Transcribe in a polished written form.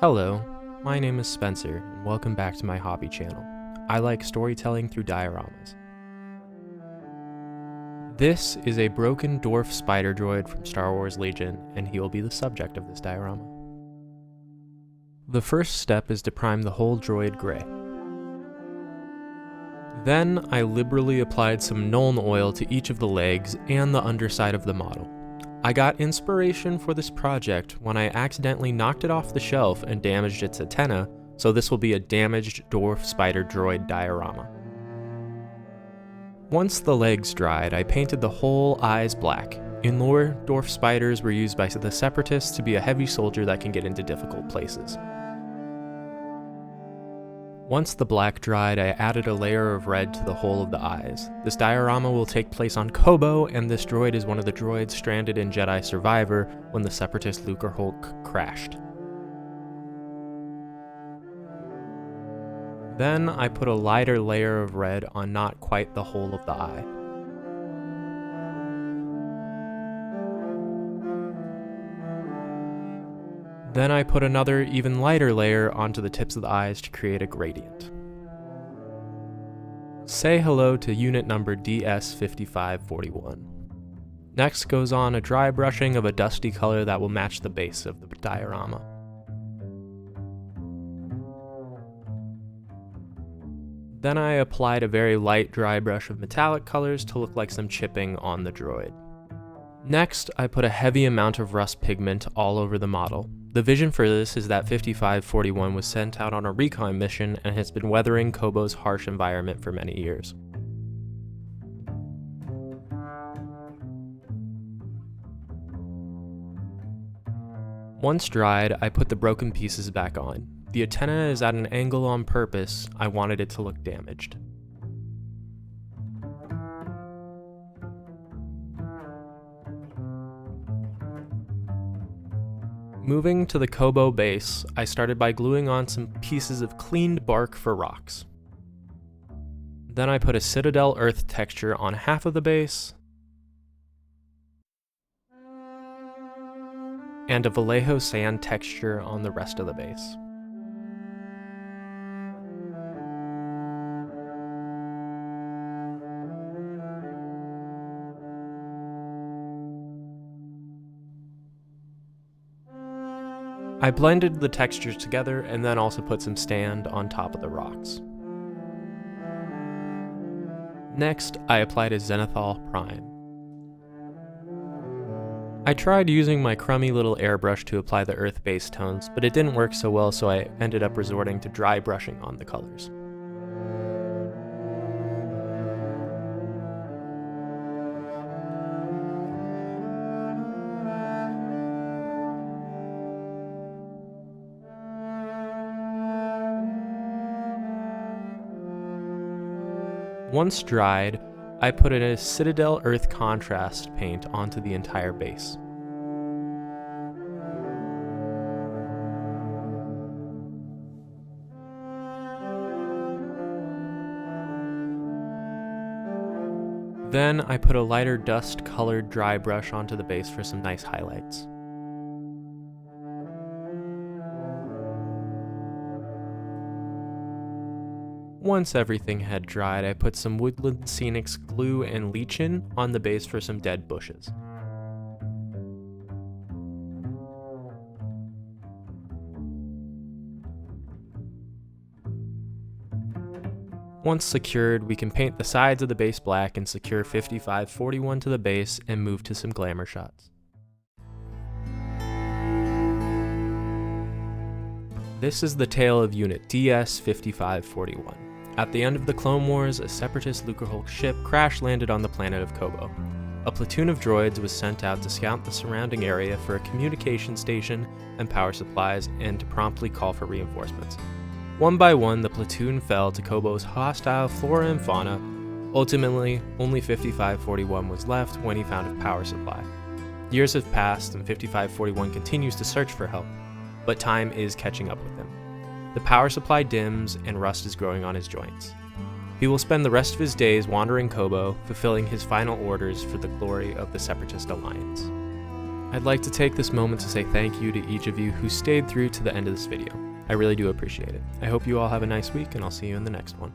Hello, my name is Spencer, and welcome back to my hobby channel. I like storytelling through dioramas. This is a broken dwarf spider droid from Star Wars Legion, and he will be the subject of this diorama. The first step is to prime the whole droid gray. Then I liberally applied some Nuln oil to each of the legs and the underside of the model. I got inspiration for this project when I accidentally knocked it off the shelf and damaged its antenna, so this will be a damaged dwarf spider droid diorama. Once the legs dried, I painted the whole eyes black. In lore, dwarf spiders were used by the Separatists to be a heavy soldier that can get into difficult places. Once the black dried, I added a layer of red to the whole of the eyes. This diorama will take place on Kobo, and this droid is one of the droids stranded in Jedi Survivor when the Separatist Lucrehulk crashed. Then I put a lighter layer of red on not quite the whole of the eye. Then I put another, even lighter layer onto the tips of the eyes to create a gradient. Say hello to unit number DS5541. Next goes on a dry brushing of a dusty color that will match the base of the diorama. Then I applied a very light dry brush of metallic colors to look like some chipping on the droid. Next, I put a heavy amount of rust pigment all over the model. The vision for this is that 5541 was sent out on a recon mission and has been weathering Kobo's harsh environment for many years. Once dried, I put the broken pieces back on. The antenna is at an angle on purpose. I wanted it to look damaged. Moving to the Kobo base, I started by gluing on some pieces of cleaned bark for rocks. Then I put a Citadel earth texture on half of the base, and a Vallejo sand texture on the rest of the base. I blended the textures together and then also put some sand on top of the rocks. Next, I applied a Zenithal Prime. I tried using my crummy little airbrush to apply the earth base tones, but it didn't work so well, so I ended up resorting to dry brushing on the colors. Once dried, I put a Citadel Earth contrast paint onto the entire base. Then I put a lighter dust-colored dry brush onto the base for some nice highlights. Once everything had dried, I put some Woodland Scenics glue and lichen on the base for some dead bushes. Once secured, we can paint the sides of the base black and secure 5541 to the base and move to some glamour shots. This is the tale of Unit DS5541. At the end of the Clone Wars, a Separatist Lucrehulk ship crash-landed on the planet of Kobo. A platoon of droids was sent out to scout the surrounding area for a communication station and power supplies and to promptly call for reinforcements. One by one, the platoon fell to Kobo's hostile flora and fauna. Ultimately, only 5541 was left when he found a power supply. Years have passed and 5541 continues to search for help, but time is catching up with him. The power supply dims and rust is growing on his joints. He will spend the rest of his days wandering Kobo, fulfilling his final orders for the glory of the Separatist Alliance. I'd like to take this moment to say thank you to each of you who stayed through to the end of this video. I really do appreciate it. I hope you all have a nice week, and I'll see you in the next one.